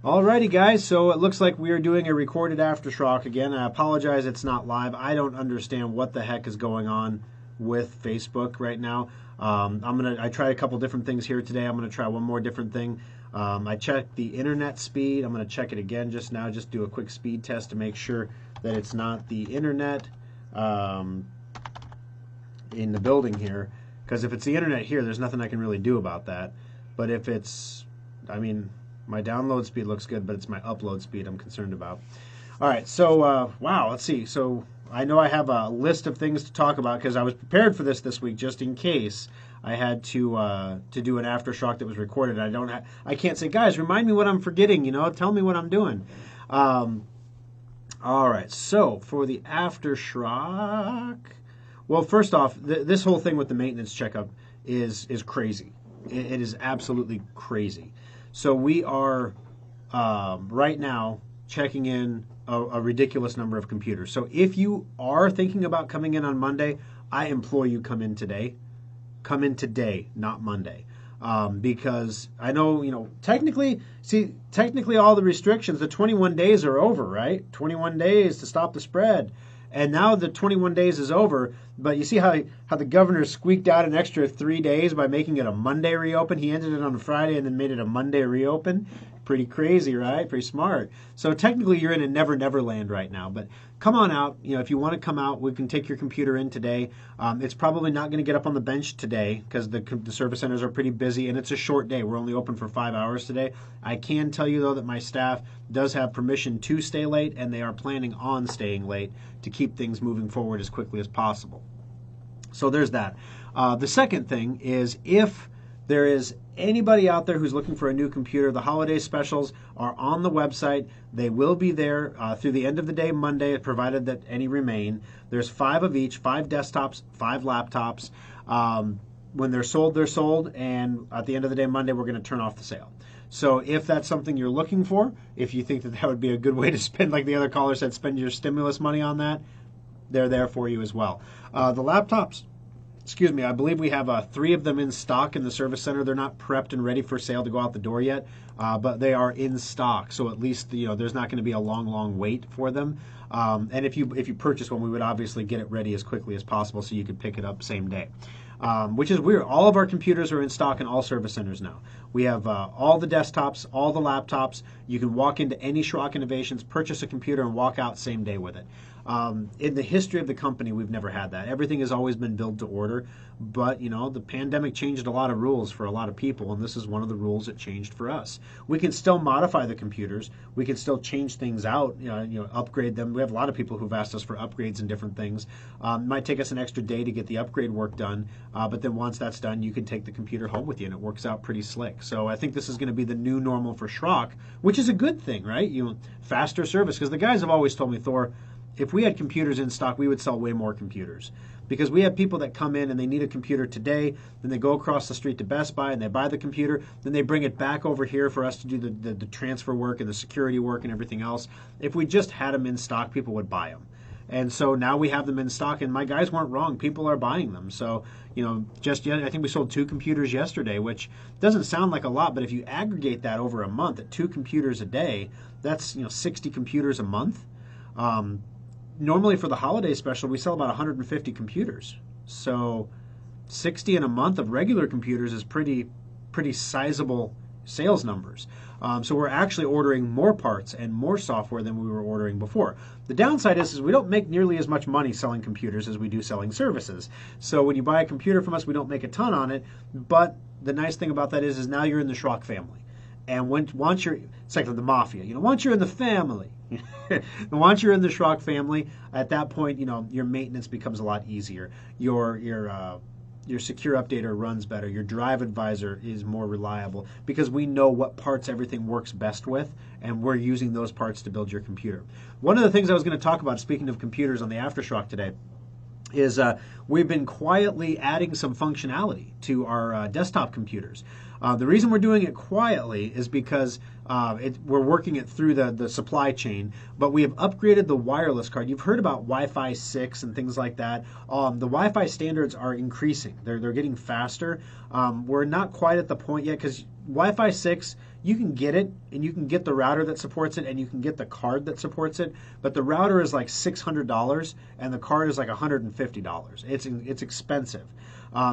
Alrighty, guys. So it looks like we are doing a recorded AfterSchrock again. I apologize, it's not live. I don't understand what the heck is going on with Facebook right now. I tried a couple different things here today. I'm gonna try one more different thing. I checked the internet speed. I'm gonna check it again just now. Just do a quick speed test to make sure that it's not the internet in the building here. Because if it's the internet here, there's nothing I can really do about that. But if it's, my download speed looks good, but it's my upload speed I'm concerned about. All right, so, wow, let's see. So I know I have a list of things to talk about because I was prepared for this week just in case I had to do an AfterSchrock that was recorded. I can't say, guys, remind me what I'm forgetting, tell me what I'm doing. All right, so for the AfterSchrock, well, first off, this whole thing with the maintenance checkup is crazy. It is absolutely crazy. So we are right now checking in a ridiculous number of computers. So if you are thinking about coming in on Monday, I implore you come in today. Come in today, not Monday. Because I know, technically all the restrictions, the 21 days are over, right? 21 days to stop the spread. And now the 21 days is over, but you see how the governor squeaked out an extra 3 days by making it a Monday reopen? He ended it on a Friday and then made it a Monday reopen. Pretty crazy, right? Pretty smart. So technically you're in a never land right now, but come on out. If you want to come out, we can take your computer in today. It's probably not going to get up on the bench today because the service centers are pretty busy and it's a short day. We're only open for 5 hours today. I can tell you though that my staff does have permission to stay late and they are planning on staying late to keep things moving forward as quickly as possible. So there's that. The second thing is if there is anybody out there who's looking for a new computer, the holiday specials are on the website. They will be there through the end of the day Monday, provided that any remain. There's 5 of each, 5 desktops, 5 laptops. When they're sold, and at the end of the day Monday, we're going to turn off the sale. So if that's something you're looking for, if you think that would be a good way to spend, like the other caller said, spend your stimulus money on that, they're there for you as well. The laptops, I believe we have 3 of them in stock in the service center. They're not prepped and ready for sale to go out the door yet, but they are in stock. So at least there's not going to be a long wait for them. And if you purchase one, we would obviously get it ready as quickly as possible so you could pick it up same day. Which is weird. All of our computers are in stock in all service centers now. We have all the desktops, all the laptops. You can walk into any Schrock Innovations, purchase a computer, and walk out same day with it. In the history of the company, we've never had that. Everything has always been built to order. But, the pandemic changed a lot of rules for a lot of people, and this is one of the rules that changed for us. We can still modify the computers. We can still change things out, upgrade them. We have a lot of people who've asked us for upgrades and different things. It might take us an extra day to get the upgrade work done, but then once that's done, you can take the computer home with you, and it works out pretty slick. So I think this is going to be the new normal for Schrock, which is a good thing, right? Faster service, because the guys have always told me, Thor, if we had computers in stock, we would sell way more computers. Because we have people that come in and they need a computer today, then they go across the street to Best Buy and they buy the computer, then they bring it back over here for us to do the transfer work and the security work and everything else. If we just had them in stock, people would buy them. And so now we have them in stock, and my guys weren't wrong. People are buying them. So, I think we sold 2 computers yesterday, which doesn't sound like a lot, but if you aggregate that over a month at 2 computers a day, that's 60 computers a month. Normally for the holiday special, we sell about 150 computers. So 60 in a month of regular computers is pretty sizable sales numbers. So we're actually ordering more parts and more software than we were ordering before. The downside is we don't make nearly as much money selling computers as we do selling services. So when you buy a computer from us, we don't make a ton on it. But the nice thing about that is now you're in the Schrock family. And once you're, it's like the mafia, once you're in the family, once you're in the Schrock family, at that point, your maintenance becomes a lot easier. Your secure updater runs better. Your drive advisor is more reliable because we know what parts everything works best with, and we're using those parts to build your computer. One of the things I was going to talk about, speaking of computers on the AfterSchrock today, is we've been quietly adding some functionality to our desktop computers. The reason we're doing it quietly is because we're working it through the supply chain, but we have upgraded the wireless card. You've heard about Wi-Fi 6 and things like that. The Wi-Fi standards are increasing. They're getting faster. We're not quite at the point yet because Wi-Fi 6, You can get it, and you can get the router that supports it, and you can get the card that supports it. But the router is like $600, and the card is like $150. It's expensive.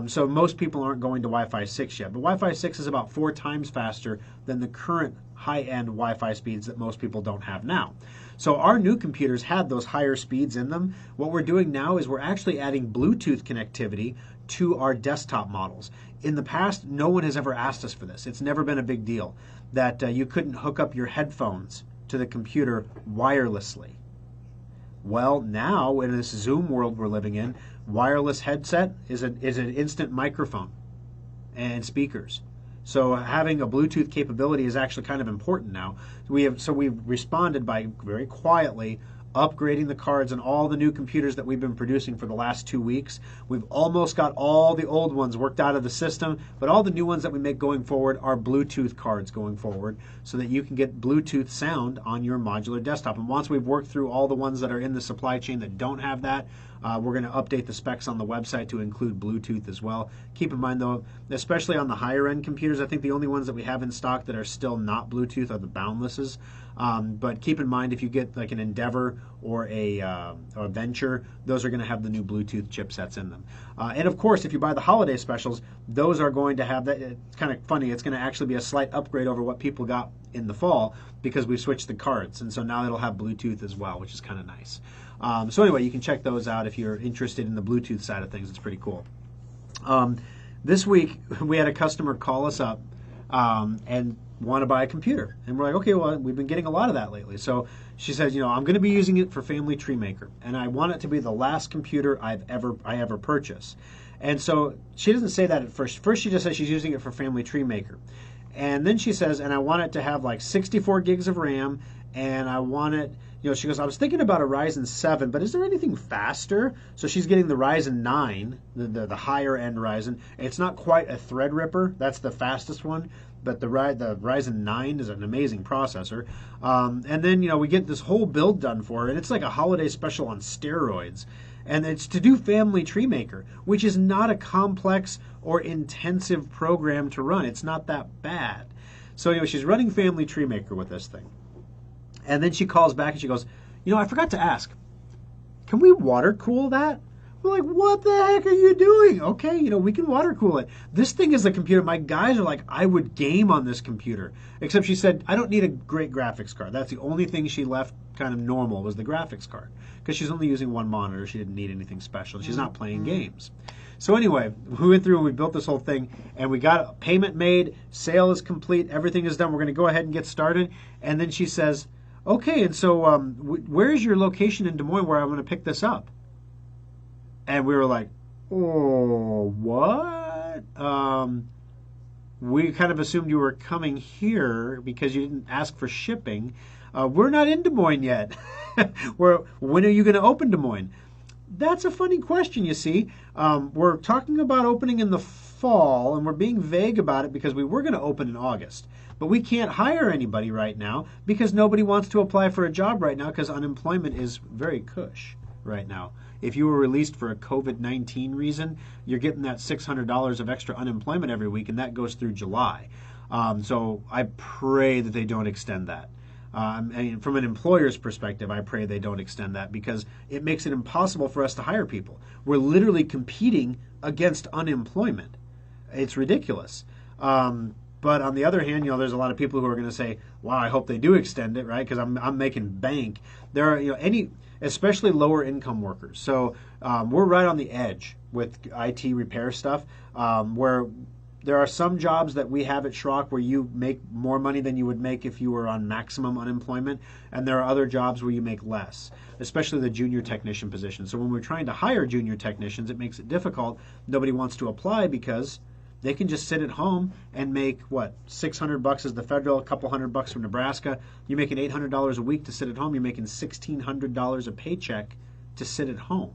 So most people aren't going to Wi-Fi 6 yet. But Wi-Fi 6 is about 4 times faster than the current high-end Wi-Fi speeds that most people don't have now. So our new computers had those higher speeds in them. What we're doing now is we're actually adding Bluetooth connectivity to our desktop models. In the past, no one has ever asked us for this. It's never been a big deal that you couldn't hook up your headphones to the computer wirelessly. Well, now in this Zoom world we're living in, wireless headset is an instant microphone and speakers. So having a Bluetooth capability is actually kind of important now. We've responded by very quietly upgrading the cards on all the new computers that we've been producing for the last 2 weeks. We've almost got all the old ones worked out of the system, but all the new ones that we make going forward are Bluetooth cards going forward so that you can get Bluetooth sound on your modular desktop. And once we've worked through all the ones that are in the supply chain that don't have that, we're going to update the specs on the website to include Bluetooth as well. Keep in mind, though, especially on the higher end computers, I think the only ones that we have in stock that are still not Bluetooth are the Boundlesses. But keep in mind, if you get like an Endeavor or a Venture, those are going to have the new Bluetooth chipsets in them. And of course, if you buy the holiday specials, those are going to have that. It's kind of funny. It's going to actually be a slight upgrade over what people got in the fall because we switched the cards. And so now it'll have Bluetooth as well, which is kind of nice. So anyway, you can check those out if you're interested in the Bluetooth side of things. It's pretty cool. This week, we had a customer call us up and want to buy a computer. And we're like, okay, well, we've been getting a lot of that lately. So she says, I'm going to be using it for Family Tree Maker, and I want it to be the last computer I ever purchase. And so she doesn't say that at first. First, she just says she's using it for Family Tree Maker. And then she says, and I want it to have like 64 gigs of RAM, and I want it, she goes, I was thinking about a Ryzen 7, but is there anything faster? So she's getting the Ryzen 9, the higher end Ryzen. It's not quite a Threadripper. That's the fastest one. But the Ryzen 9 is an amazing processor. And then, we get this whole build done for her, and it's like a holiday special on steroids. And it's to do Family Tree Maker, which is not a complex or intensive program to run. It's not that bad. So anyway, she's running Family Tree Maker with this thing. And then she calls back and she goes, I forgot to ask, can we water cool that? We're like, what the heck are you doing? Okay, we can water cool it. This thing is a computer. My guys are like, I would game on this computer. Except she said, I don't need a great graphics card. That's the only thing she left kind of normal was the graphics card. Because she's only using one monitor. She didn't need anything special. She's not playing games. So anyway, we went through and we built this whole thing. And we got a payment made. Sale is complete. Everything is done. We're going to go ahead and get started. And then she says, okay, and so where is your location in Des Moines where I'm going to pick this up? And we were like, oh, what? We kind of assumed you were coming here because you didn't ask for shipping. We're not in Des Moines yet. When are you going to open Des Moines? That's a funny question, you see. We're talking about opening in the fall, and we're being vague about it because we were going to open in August. But we can't hire anybody right now because nobody wants to apply for a job right now because unemployment is very cush right now. If you were released for a COVID-19 reason, you're getting that $600 of extra unemployment every week, and that goes through July. So I pray that they don't extend that. And from an employer's perspective, I pray they don't extend that because it makes it impossible for us to hire people. We're literally competing against unemployment. It's ridiculous. But on the other hand, there's a lot of people who are going to say, wow, I hope they do extend it, right? Because I'm making bank. There are, especially lower income workers. So we're right on the edge with IT repair stuff where there are some jobs that we have at Schrock where you make more money than you would make if you were on maximum unemployment. And there are other jobs where you make less, especially the junior technician position. So when we're trying to hire junior technicians, it makes it difficult. Nobody wants to apply because they can just sit at home and make, $600 is the federal, a couple $100 from Nebraska. You're making $800 a week to sit at home. You're making $1,600 a paycheck to sit at home.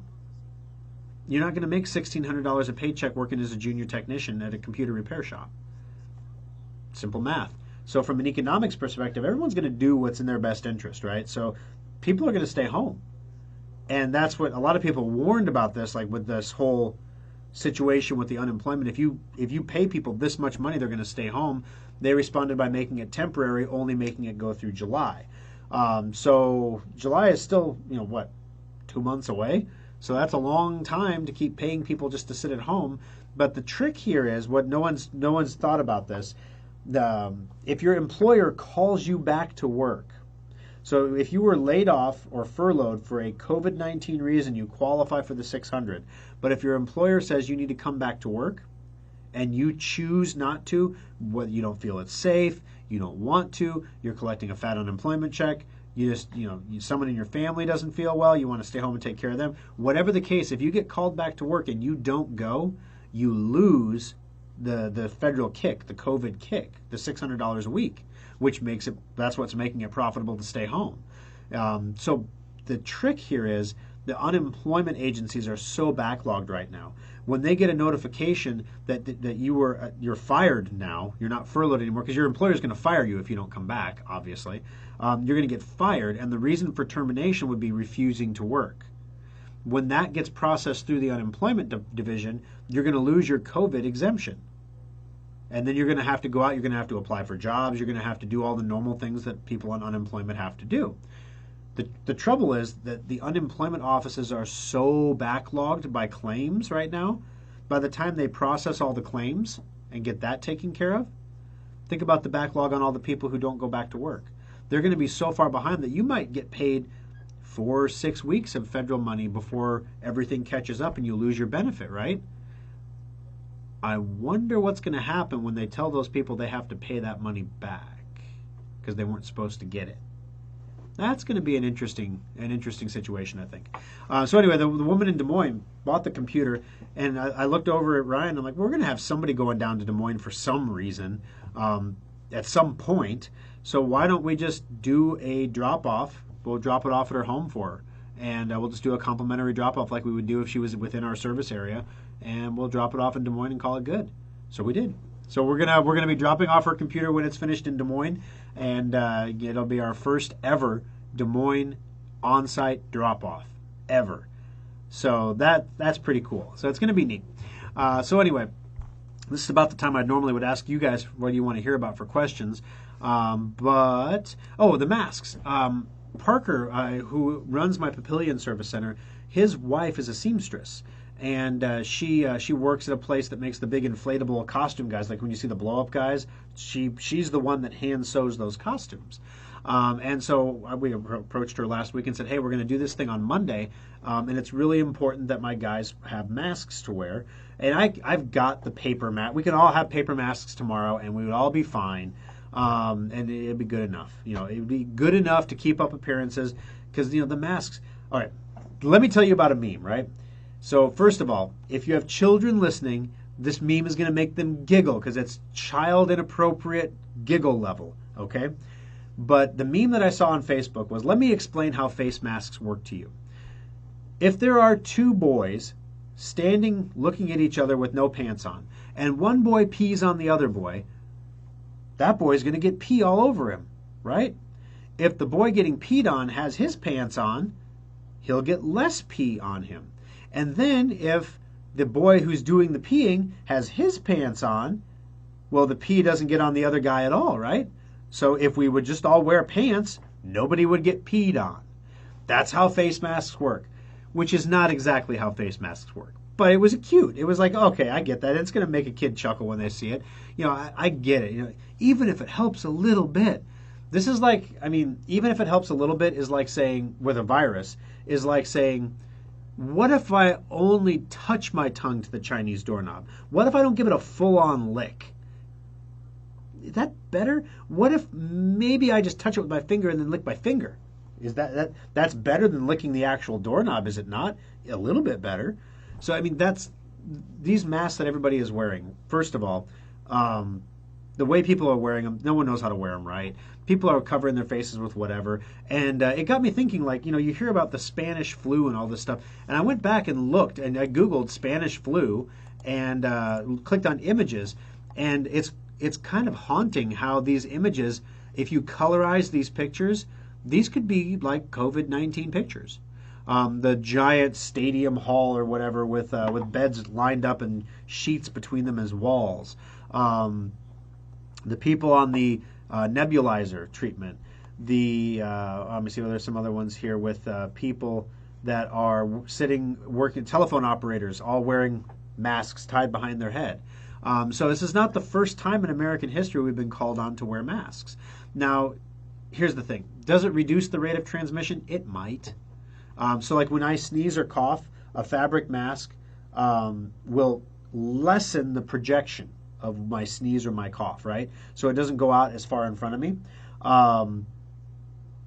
You're not going to make $1,600 a paycheck working as a junior technician at a computer repair shop. Simple math. So from an economics perspective, everyone's going to do what's in their best interest, right? So people are going to stay home. And that's what a lot of people warned about this, like with this whole situation with the unemployment. If you pay people this much money, they're going to stay home. They responded by making it temporary, only making it go through July. So July is still, 2 months away. So that's a long time to keep paying people just to sit at home. But the trick here is what no one's thought about this. If your employer calls you back to work, so if you were laid off or furloughed for a COVID-19 reason, you qualify for the 600. But if your employer says you need to come back to work and you choose not to, whether you don't feel it's safe, you don't want to, you're collecting a fat unemployment check, someone in your family doesn't feel well, you want to stay home and take care of them, whatever the case, if you get called back to work and you don't go, you lose the federal kick, the COVID kick, the $600 a week, which that's what's making it profitable to stay home. So the trick here is the unemployment agencies are so backlogged right now. When they get a notification that you're fired now, you're not furloughed anymore, because your employer is going to fire you if you don't come back, obviously. You're going to get fired, and the reason for termination would be refusing to work. When that gets processed through the unemployment division, you're going to lose your COVID exemption. And then you're going to have to go out, you're going to have to apply for jobs, you're going to have to do all the normal things that people on unemployment have to do. The trouble is that the unemployment offices are so backlogged by claims right now. By the time they process all the claims and get that taken care of, think about the backlog on all the people who don't go back to work. They're going to be so far behind that you might get paid 4 or 6 weeks of federal money before everything catches up and you lose your benefit, right? I wonder what's going to happen when they tell those people they have to pay that money back because they weren't supposed to get it. That's going to be an interesting situation, I think. So anyway, the woman in Des Moines bought the computer, and I looked over at Ryan. I'm like, we're going to have somebody going down to Des Moines for some reason at some point. So why don't we just do a drop-off? We'll drop it off at her home for her, and we'll just do a complimentary drop-off like we would do if she was within our service area, and we'll drop it off in Des Moines and call it good. So we did. So we're gonna be dropping off her computer when it's finished in Des Moines, and it'll be our first ever Des Moines on-site drop-off ever. So that's pretty cool. So it's going to be neat. So anyway, this is about the time I normally would ask you guys what do you want to hear about for questions. The masks. Parker, who runs my Papillion Service Center, his wife is a seamstress. And she works at a place that makes the big inflatable costume guys, like when you see the blow-up guys. She's the one that hand sews those costumes. And so we approached her last week and said, hey, we're going to do this thing on Monday, and it's really important that my guys have masks to wear. And I've got the paper mask. We can all have paper masks tomorrow, and we would all be fine, and it'd be good enough. It would be good enough to keep up appearances because, the masks. All right, let me tell you about a meme, right? So first of all, if you have children listening, this meme is going to make them giggle because it's child inappropriate giggle level, okay? But the meme that I saw on Facebook was, let me explain how face masks work to you. If there are two boys standing looking at each other with no pants on, and one boy pees on the other boy, that boy is going to get pee all over him, right? If the boy getting peed on has his pants on, he'll get less pee on him. And then if the boy who's doing the peeing has his pants on, well, the pee doesn't get on the other guy at all, right? So if we would just all wear pants, nobody would get peed on. That's how face masks work, which is not exactly how face masks work. But it was cute. It was like, okay, I get that. It's going to make a kid chuckle when they see it. I get it. Even if it helps a little bit. This is like, even if it helps a little bit is like saying, with a virus, is like saying, what if I only touch my tongue to the Chinese doorknob? What if I don't give it a full-on lick? Is that better? What if maybe I just touch it with my finger and then lick my finger? Is that's better than licking the actual doorknob, is it not? A little bit better. So that's these masks that everybody is wearing. First of all, the way people are wearing them, no one knows how to wear them right. People are covering their faces with whatever. And it got me thinking, you hear about the Spanish flu and all this stuff. And I went back and looked, and I Googled Spanish flu and clicked on images. And it's kind of haunting how these images, if you colorize these pictures, these could be like COVID-19 pictures. The giant stadium hall or whatever with beds lined up and sheets between them as walls. the people on the nebulizer treatment, let me see, there's some other ones here with people that are sitting, working, telephone operators, all wearing masks tied behind their head. So this is not the first time in American history we've been called on to wear masks. Now, here's the thing. Does it reduce the rate of transmission? It might. So like when I sneeze or cough, a fabric mask will lessen the projection of my sneeze or my cough, right? So it doesn't go out as far in front of me.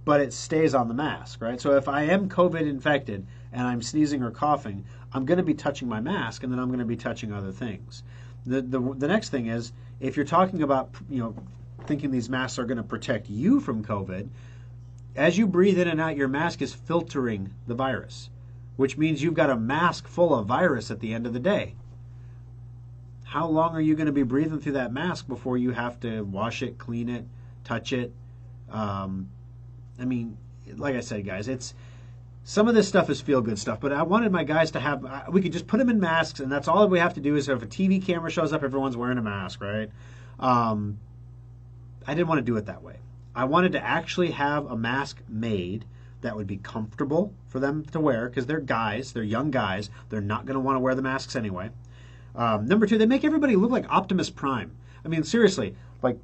But it stays on the mask, right? So if I am COVID infected and I'm sneezing or coughing, I'm going to be touching my mask, and then I'm going to be touching other things. The next thing is, if you're talking about, thinking these masks are going to protect you from COVID, as you breathe in and out, your mask is filtering the virus, which means you've got a mask full of virus at the end of the day. How long are you going to be breathing through that mask before you have to wash it, clean it, touch it? I mean, like I said, guys, some of this stuff is feel-good stuff, but I wanted my guys to have, we could just put them in masks, and that's all we have to do is if a TV camera shows up, everyone's wearing a mask, right? I didn't want to do it that way. I wanted to actually have a mask made that would be comfortable for them to wear, because they're guys, they're young guys, they're not going to want to wear the masks anyway. Number two, they make everybody look like Optimus Prime. I mean, seriously, like,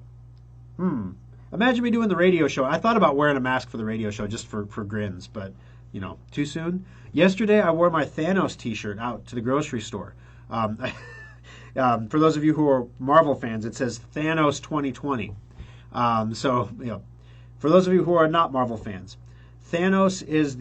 imagine me doing the radio show. I thought about wearing a mask for the radio show just for grins, but, too soon. Yesterday, I wore my Thanos t-shirt out to the grocery store. For those of you who are Marvel fans, it says Thanos 2020. For those of you who are not Marvel fans, Thanos is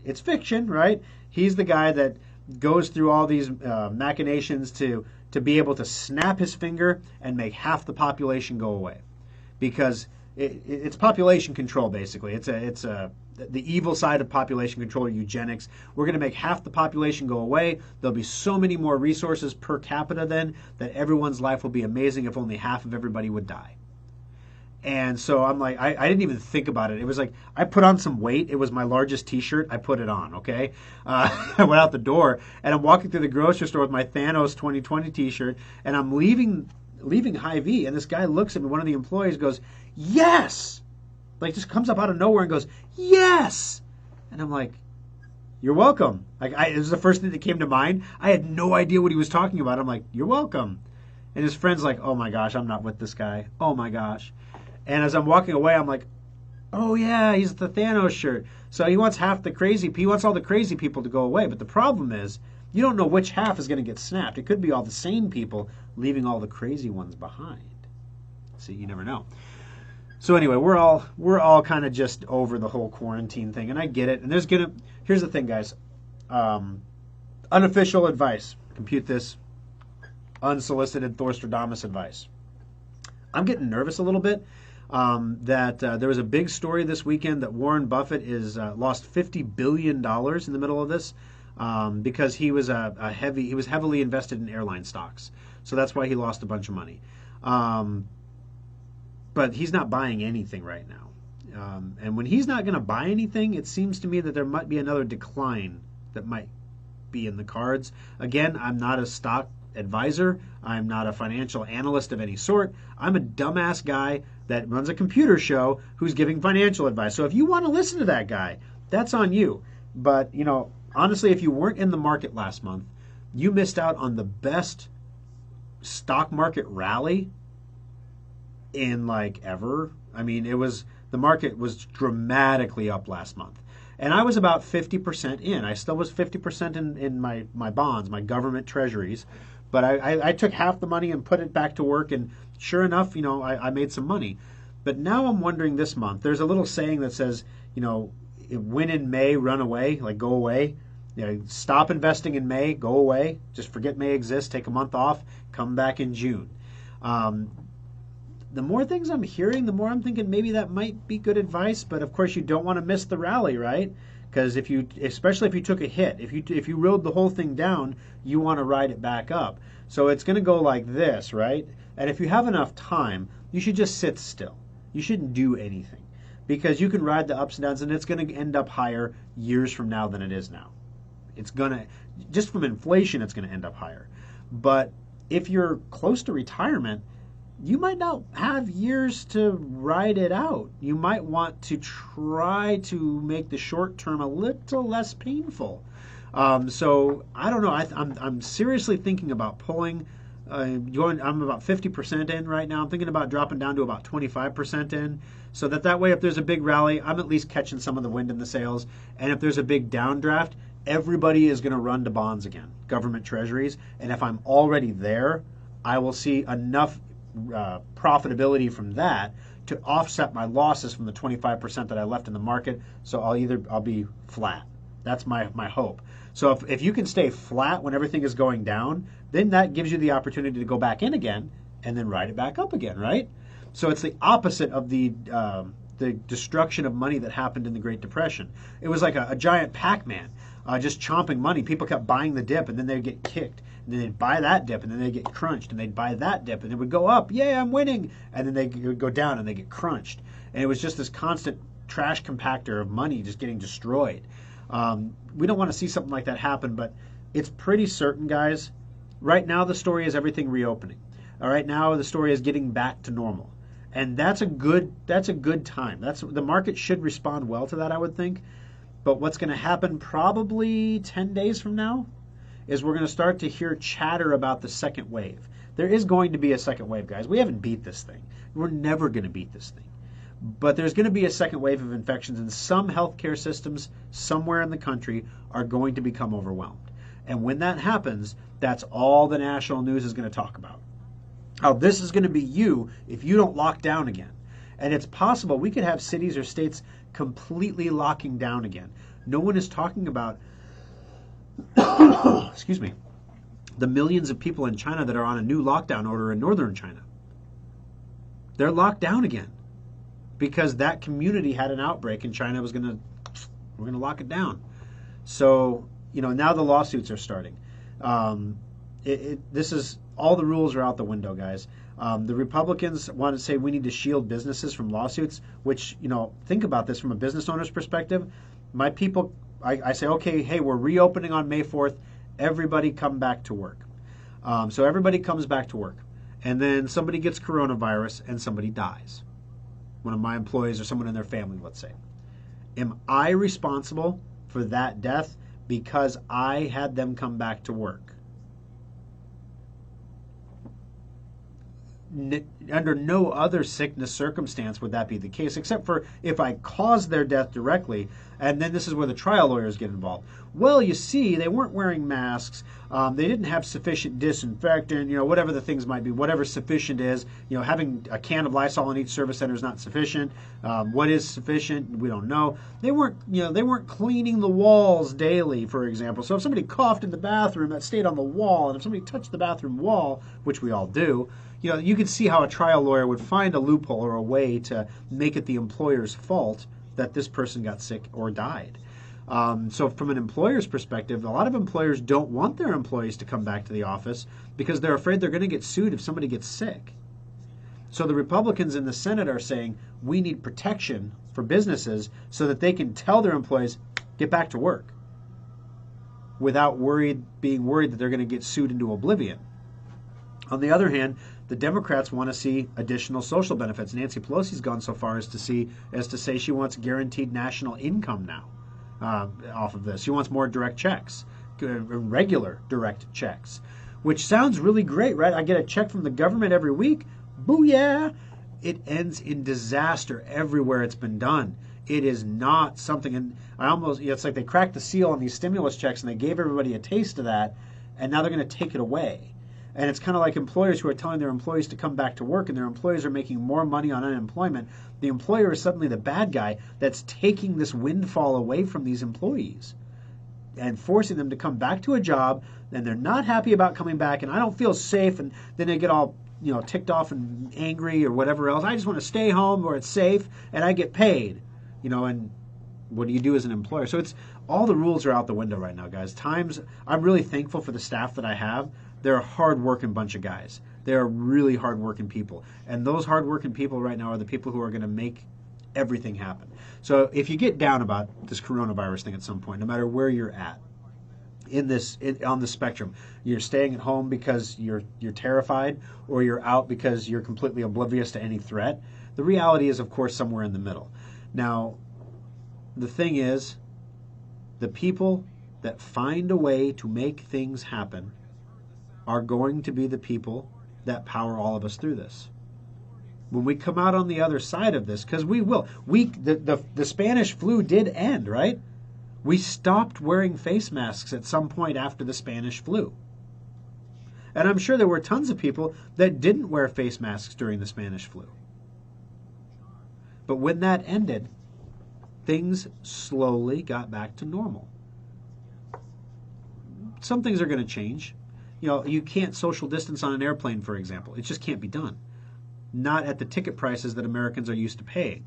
it's fiction, right? He's the guy that goes through all these machinations to be able to snap his finger and make half the population go away. Because it's population control, basically. It's the evil side of population control, or eugenics. We're going to make half the population go away. There'll be so many more resources per capita then that everyone's life will be amazing if only half of everybody would die. And so I'm like, I didn't even think about it. It was like, I put on some weight. It was my largest t-shirt. I put it on, okay? I went out the door, and I'm walking through the grocery store with my Thanos 2020 t-shirt, and I'm leaving Hy-Vee, and this guy looks at me, one of the employees goes, yes! Like, just comes up out of nowhere and goes, yes! And I'm like, you're welcome. Like, it was the first thing that came to mind. I had no idea what he was talking about. I'm like, you're welcome. And his friend's like, oh my gosh, I'm not with this guy. Oh my gosh. And as I'm walking away, I'm like, oh yeah, he's the Thanos shirt. So he wants all the crazy people to go away. But the problem is, you don't know which half is going to get snapped. It could be all the sane people leaving all the crazy ones behind. See, you never know. So anyway, we're all kind of just over the whole quarantine thing, and I get it. And here's the thing, guys. Unofficial advice. Compute this. Unsolicited Thorstradamus advice. I'm getting nervous a little bit that there was a big story this weekend that Warren Buffett is lost $50 billion in the middle of this. Because he was heavily invested in airline stocks, so that's why he lost a bunch of money. But he's not buying anything right now, and when he's not going to buy anything, it seems to me that there might be another decline that might be in the cards. Again, I'm not a stock advisor. I'm not a financial analyst of any sort. I'm a dumbass guy that runs a computer show who's giving financial advice. So if you want to listen to that guy, that's on you. But honestly, if you weren't in the market last month, you missed out on the best stock market rally in like ever. I mean, the market was dramatically up last month. And I was about 50% in. I still was 50% in my bonds, my government treasuries. But I took half the money and put it back to work, and sure enough, I made some money. But now I'm wondering this month, there's a little saying that says, win in May, run away, like go away. Stop investing in May, go away. Just forget May exists, take a month off, come back in June. The more things I'm hearing, the more I'm thinking maybe that might be good advice. But of course, you don't want to miss the rally, right? Because especially if you took a hit, if you rode the whole thing down, you want to ride it back up. So it's going to go like this, right? And if you have enough time, you should just sit still. You shouldn't do anything, because you can ride the ups and downs, and it's going to end up higher years from now than it is now. It's going to, just from inflation, it's going to end up higher. But if you're close to retirement, you might not have years to ride it out. You might want to try to make the short term a little less painful. So I don't know. I'm seriously thinking about pulling. I'm about 50% in right now. I'm thinking about dropping down to about 25% in, so that way, if there's a big rally, I'm at least catching some of the wind in the sails. And if there's a big downdraft, everybody is going to run to bonds again, government treasuries. And if I'm already there, I will see enough profitability from that to offset my losses from the 25% that I left in the market. So I'll be flat. That's my hope. So if you can stay flat when everything is going down, then that gives you the opportunity to go back in again and then ride it back up again, right? So it's the opposite of the destruction of money that happened in the Great Depression. It was like a giant Pac-Man just chomping money. People kept buying the dip, and then they'd get kicked. And then they'd buy that dip, and then they'd get crunched. And they'd buy that dip, and it would go up. Yay, I'm winning. And then they would go down, and they get crunched. And it was just this constant trash compactor of money just getting destroyed. We don't want to see something like that happen, but it's pretty certain, guys. Right now, the story is everything reopening. All right, now the story is getting back to normal. And that's a good time. The market should respond well to that, I would think. But what's going to happen probably 10 days from now is we're going to start to hear chatter about the second wave. There is going to be a second wave, guys. We haven't beat this thing. We're never going to beat this thing. But there's going to be a second wave of infections, and some healthcare systems somewhere in the country are going to become overwhelmed. And when that happens, that's all the national news is going to talk about. How this is going to be you if you don't lock down again. And it's possible we could have cities or states completely locking down again. No one is talking about, excuse me, the millions of people in China that are on a new lockdown order in northern China. They're locked down again because that community had an outbreak and China was we're going to lock it down. So, now the lawsuits are starting. This is, all the rules are out the window, guys. The Republicans want to say we need to shield businesses from lawsuits, which, think about this from a business owner's perspective. My people, I say, okay, hey, we're reopening on May 4th. Everybody come back to work. So everybody comes back to work. And then somebody gets coronavirus and somebody dies. One of my employees or someone in their family, let's say. Am I responsible for that death because I had them come back to work? Under no other sickness circumstance would that be the case, except for if I caused their death directly, and then this is where the trial lawyers get involved. Well, you see, they weren't wearing masks, they didn't have sufficient disinfectant, whatever the things might be, whatever sufficient is, having a can of Lysol in each service center is not sufficient. What is sufficient? We don't know. They weren't cleaning the walls daily, for example. So if somebody coughed in the bathroom, that stayed on the wall, and if somebody touched the bathroom wall, which we all do, you could see how a trial lawyer would find a loophole or a way to make it the employer's fault that this person got sick or died. So from an employer's perspective, a lot of employers don't want their employees to come back to the office because they're afraid they're going to get sued if somebody gets sick. So the Republicans in the Senate are saying we need protection for businesses so that they can tell their employees, get back to work, without being worried that they're going to get sued into oblivion. On the other hand, the Democrats want to see additional social benefits. Nancy Pelosi's gone so far as to say she wants guaranteed national income now off of this. She wants more direct checks, regular direct checks, which sounds really great, right? I get a check from the government every week. Booyah! It ends in disaster everywhere it's been done. It is not something, and it's like they cracked the seal on these stimulus checks and they gave everybody a taste of that, and now they're going to take it away. And it's kind of like employers who are telling their employees to come back to work and their employees are making more money on unemployment. The employer is suddenly the bad guy that's taking this windfall away from these employees and forcing them to come back to a job, and they're not happy about coming back, and I don't feel safe, and then they get all ticked off and angry or whatever else. I just want to stay home where it's safe and I get paid, and what do you do as an employer? So it's all the rules are out the window right now, guys. I'm really thankful for the staff that I have. They're a hard-working bunch of guys. They're really hard-working people. And those hard-working people right now are the people who are going to make everything happen. So if you get down about this coronavirus thing at some point, no matter where you're at, on the spectrum. You're staying at home because you're terrified, or you're out because you're completely oblivious to any threat. The reality is, of course, somewhere in the middle. Now, the thing is, the people that find a way to make things happen are going to be the people that power all of us through this. When we come out on the other side of this, because we will, the Spanish flu did end, right? We stopped wearing face masks at some point after the Spanish flu. And I'm sure there were tons of people that didn't wear face masks during the Spanish flu. But when that ended, things slowly got back to normal. Some things are going to change. You can't social distance on an airplane, for example. It just can't be done. Not at the ticket prices that Americans are used to paying.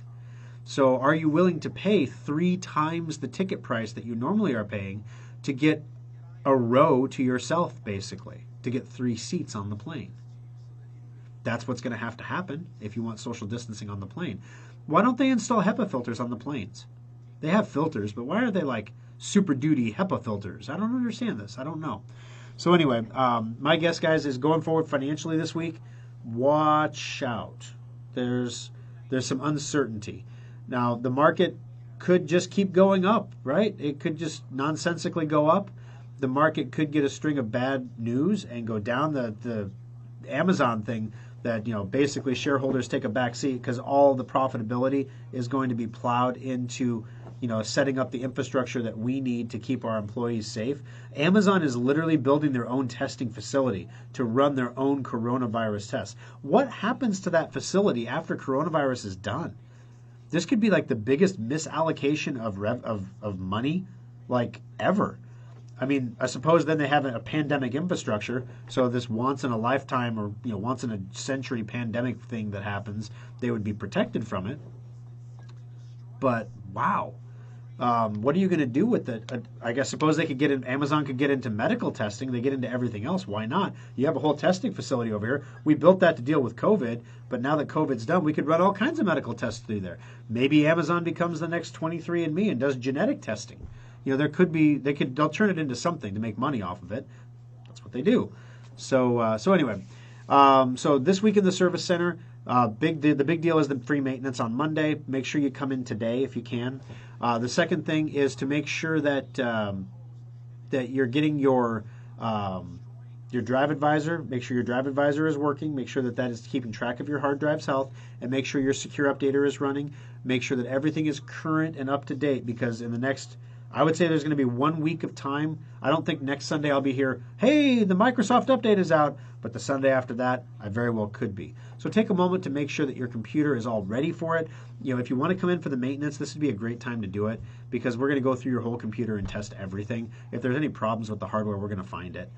So are you willing to pay 3 times the ticket price that you normally are paying to get a row to yourself, basically, to get 3 seats on the plane? That's what's going to happen if you want social distancing on the plane. Why don't they install HEPA filters on the planes? They have filters, but why are they like super duty HEPA filters? I don't understand this. I don't know. So anyway, my guess, guys, is going forward financially this week, watch out. There's some uncertainty. Now, the market could just keep going up, right? It could just nonsensically go up. The market could get a string of bad news and go down. The Amazon thing that, basically shareholders take a back seat because all the profitability is going to be plowed into, setting up the infrastructure that we need to keep our employees safe. Amazon is literally building their own testing facility to run their own coronavirus tests. What happens to that facility after coronavirus is done? This could be like the biggest misallocation of money like ever. I mean, I suppose then they have a pandemic infrastructure, so this once in a lifetime or once in a century pandemic thing that happens, they would be protected from it. But wow, what are you going to do with it? I guess suppose they could get in. Amazon could get into medical testing. They get into everything else. Why not? You have a whole testing facility over here. We built that to deal with COVID, but now that COVID's done, we could run all kinds of medical tests through there. Maybe Amazon becomes the next 23andMe and does genetic testing. They'll turn it into something to make money off of it. That's what they do. So anyway, so this week in the service center, the big deal is the free maintenance on Monday. Make sure you come in today if you can. The second thing is to make sure that that you're getting your drive advisor. Make sure your drive advisor is working. Make sure that is keeping track of your hard drive's health, and make sure your secure updater is running. Make sure that everything is current and up to date, because in the next, I would say there's going to be 1 week of time. I don't think next Sunday I'll be here, hey, the Microsoft update is out, but the Sunday after that, I very well could be. So take a moment to make sure that your computer is all ready for it. If you want to come in for the maintenance, this would be a great time to do it, because we're going to go through your whole computer and test everything. If there's any problems with the hardware, we're going to find it.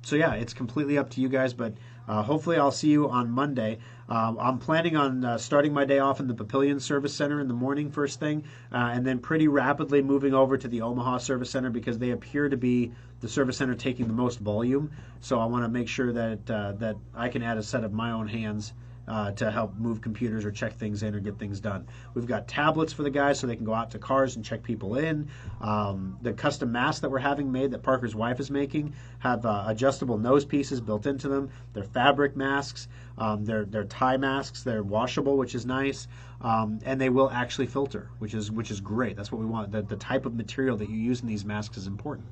So yeah, it's completely up to you guys, but hopefully I'll see you on Monday. I'm planning on starting my day off in the Papillion Service Center in the morning first thing, and then pretty rapidly moving over to the Omaha Service Center, because they appear to be the service center taking the most volume. So I want to make sure that I can add a set of my own hands to help move computers or check things in or get things done. We've got tablets for the guys so they can go out to cars and check people in. The custom masks that we're having made, that Parker's wife is making, have adjustable nose pieces built into them. They're fabric masks. They're tie masks. They're washable, which is nice. And they will actually filter, which is great. That's what we want. The type of material that you use in these masks is important.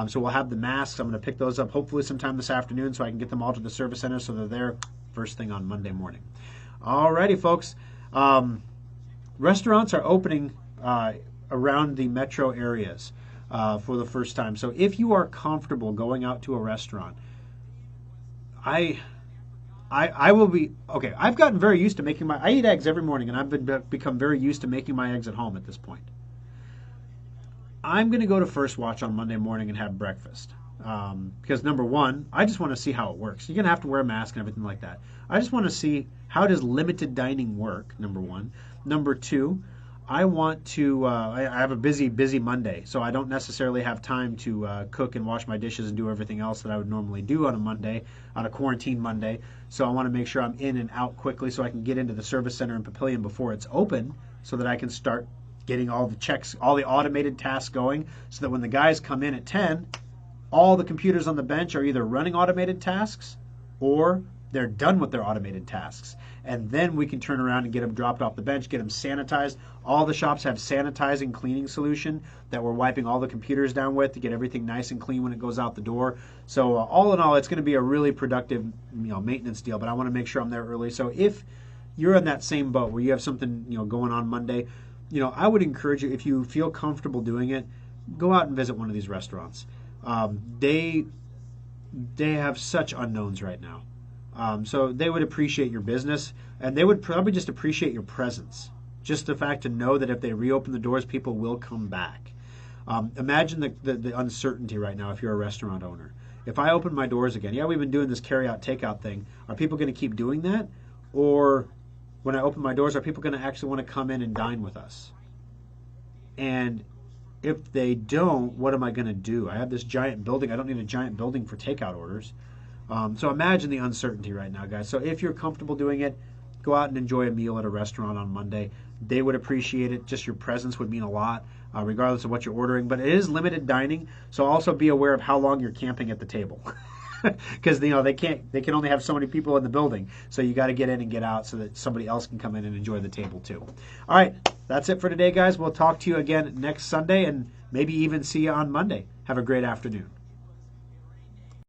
So we'll have the masks. I'm going to pick those up hopefully sometime this afternoon so I can get them all to the service center so they're there first thing on Monday morning. Alrighty, folks. Restaurants are opening around the metro areas for the first time. So if you are comfortable going out to a restaurant, I will be okay. I've gotten very used to I eat eggs every morning, and I've become very used to making my eggs at home at this point. I'm going to go to First Watch on Monday morning and have breakfast. Because number one, I just want to see how it works. You're going to have to wear a mask and everything like that. I just want to see, how does limited dining work, number one. Number two, I want to, I have a busy Monday, so I don't necessarily have time to cook and wash my dishes and do everything else that I would normally do on a Monday, on a quarantine Monday. So I want to make sure I'm in and out quickly so I can get into the service center in Papillion before it's open, so that I can start getting all the checks, all the automated tasks going, so that when the guys come in at 10, all the computers on the bench are either running automated tasks or they're done with their automated tasks. And then we can turn around and get them dropped off the bench, get them sanitized. All the shops have sanitizing cleaning solution that we're wiping all the computers down with to get everything nice and clean when it goes out the door. So all in all, it's going to be a really productive, maintenance deal. But I want to make sure I'm there early. So if you're in that same boat where you have something, going on Monday, I would encourage you, if you feel comfortable doing it, go out and visit one of these restaurants. They have such unknowns right now. So they would appreciate your business, and they would probably just appreciate your presence. Just the fact to know that if they reopen the doors, people will come back. Imagine the uncertainty right now if you're a restaurant owner. If I open my doors again, we've been doing this carry-out, takeout thing. Are people going to keep doing that? Or when I open my doors, are people going to actually want to come in and dine with us? And if they don't, what am I going to do? I have this giant building. I don't need a giant building for takeout orders. So imagine the uncertainty right now, guys. So if you're comfortable doing it, go out and enjoy a meal at a restaurant on Monday. They would appreciate it. Just your presence would mean a lot, regardless of what you're ordering. But it is limited dining, so also be aware of how long you're camping at the table. Because they can only have so many people in the building. So you got to get in and get out so that somebody else can come in and enjoy the table too. All right, that's it for today, guys. We'll talk to you again next Sunday and maybe even see you on Monday. Have a great afternoon.